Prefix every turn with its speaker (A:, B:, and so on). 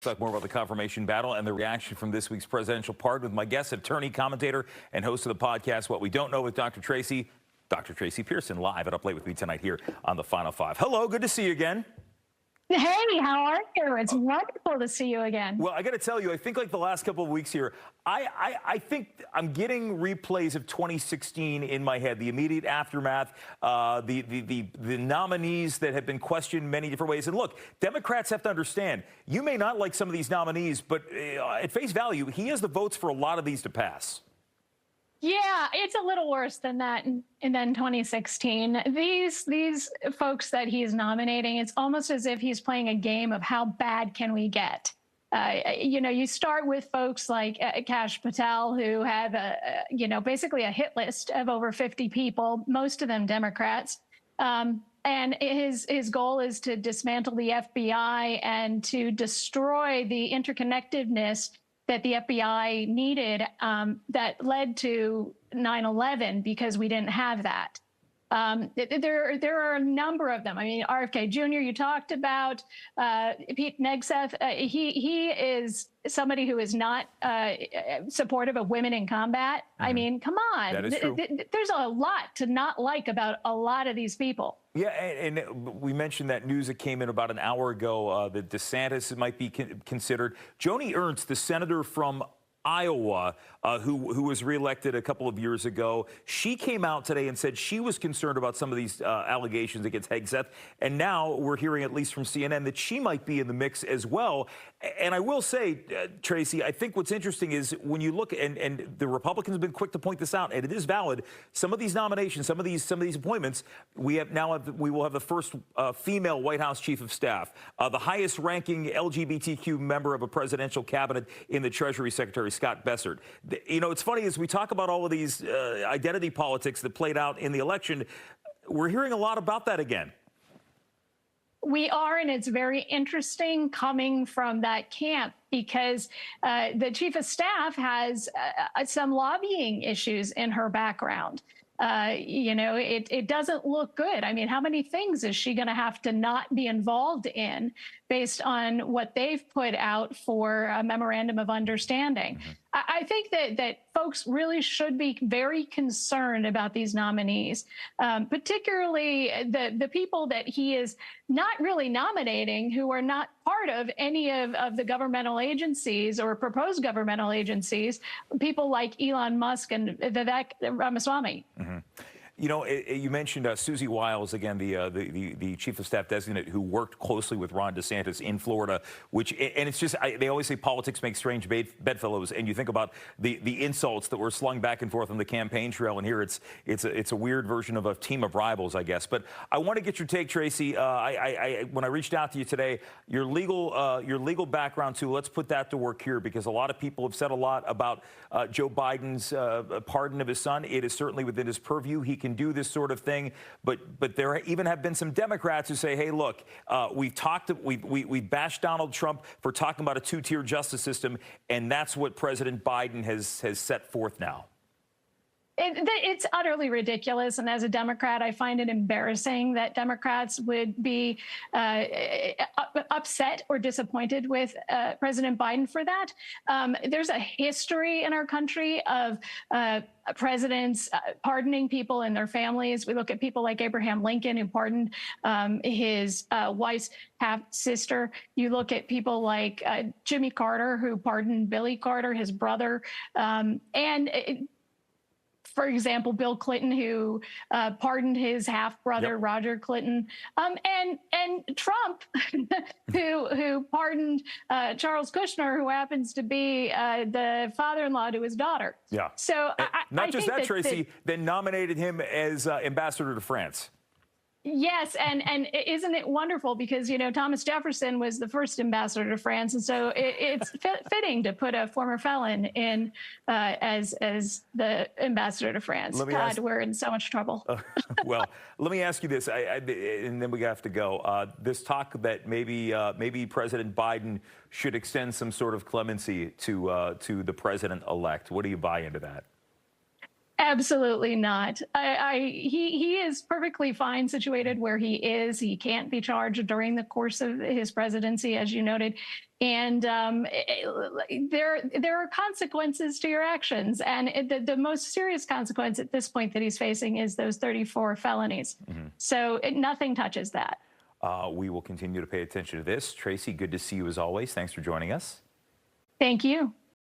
A: Talk more about the confirmation battle and the reaction from this week's presidential pardon with my guest, attorney, commentator, and host of the podcast, What We Don't Know with Dr. Tracy Pearson, live and up late with me tonight here on the Final Five. Hello, good to see you again.
B: Hey, how are you? It's wonderful to see you again.
A: Well, I got to tell you, I think like the last couple of weeks here, I think I'm getting replays of 2016 in my head, the immediate aftermath, the nominees that have been questioned many different ways. And look, Democrats have to understand, you may not like some of these nominees, but at face value, he has the votes for a lot of these to pass.
B: Yeah, it's a little worse than that. And then 2016, these folks that he's nominating, it's almost as if he's playing a game of how bad can we get. You start with folks like Kash Patel, who have basically a hit list of over 50 people, most of them Democrats. And his goal is to dismantle the FBI and to destroy the interconnectedness that the FBI needed that led to 9/11 because we didn't have that. There are a number of them. I mean, RFK Jr. you talked about, Pete Hegseth. He is somebody who is not supportive of women in combat. I mean, come on.
A: That is true.
B: There's a lot to not like about a lot of these people.
A: Yeah, and we mentioned that news that came in about an hour ago that DeSantis might be considered. Joni Ernst, the senator from Iowa, who was reelected a couple of years ago, she came out today and said she was concerned about some of these allegations against Hegseth. And now we're hearing, at least from CNN, that she might be in the mix as well. And I will say, Tracy, I think what's interesting is when you look, and the Republicans have been quick to point this out, and it is valid, some of these nominations, some of these appointments, we will have the first female White House chief of staff, the highest ranking LGBTQ member of a presidential cabinet in the Treasury Secretary, Scott Bessert. You know, it's funny, as we talk about all of these identity politics that played out in the election, we're hearing a lot about that again.
B: We are, and it's very interesting coming from that camp because the chief of staff has some lobbying issues in her background. It doesn't look good. I mean, how many things is she going to have to not be involved in based on what they've put out for a memorandum of understanding? Mm-hmm. I think that folks really should be very concerned about these nominees, particularly the people that he is not really nominating, who are not part of any of the governmental agencies or proposed governmental agencies, people like Elon Musk and Vivek Ramaswamy. Mm-hmm.
A: You know, you mentioned Susie Wiles, again, the chief of staff designate who worked closely with Ron DeSantis in Florida, and it's just, they always say politics make strange bedfellows, and you think about the insults that were slung back and forth on the campaign trail, and here it's a weird version of a team of rivals, I guess. But I want to get your take, Tracy. When I reached out to you today, your legal background too, let's put that to work here, because a lot of people have said a lot about Joe Biden's pardon of his son. It is certainly within his purview. He can do this sort of thing, but there even have been some Democrats who say, hey, look, we bashed Donald Trump for talking about a two-tier justice system, and that's what President Biden has set forth now.
B: It's utterly ridiculous, and as a Democrat, I find it embarrassing that Democrats would be upset or disappointed with President Biden for that. There's a history in our country of presidents pardoning people and their families. We look at people like Abraham Lincoln, who pardoned his wife's half-sister. You look at people like Jimmy Carter, who pardoned Billy Carter, his brother, for example, Bill Clinton, who pardoned his half-brother, yep, Roger Clinton, and Trump, who pardoned Charles Kushner, who happens to be the father-in-law to his daughter.
A: Yeah.
B: So
A: not just that, Tracy, then nominated him as ambassador to France.
B: Yes, and isn't it wonderful, because, Thomas Jefferson was the first ambassador to France, and so it's fitting to put a former felon in as the ambassador to France. God, we're in so much trouble.
A: Well, let me ask you this, and then we have to go. This talk that maybe President Biden should extend some sort of clemency to the president-elect. What do you buy into that?
B: Absolutely not. He is perfectly fine situated where he is. He can't be charged during the course of his presidency, as you noted. And there are consequences to your actions. And the most serious consequence at this point that he's facing is those 34 felonies. So nothing touches that.
A: We will continue to pay attention to this. Tracy, good to see you as always. Thanks for joining us.
B: Thank you.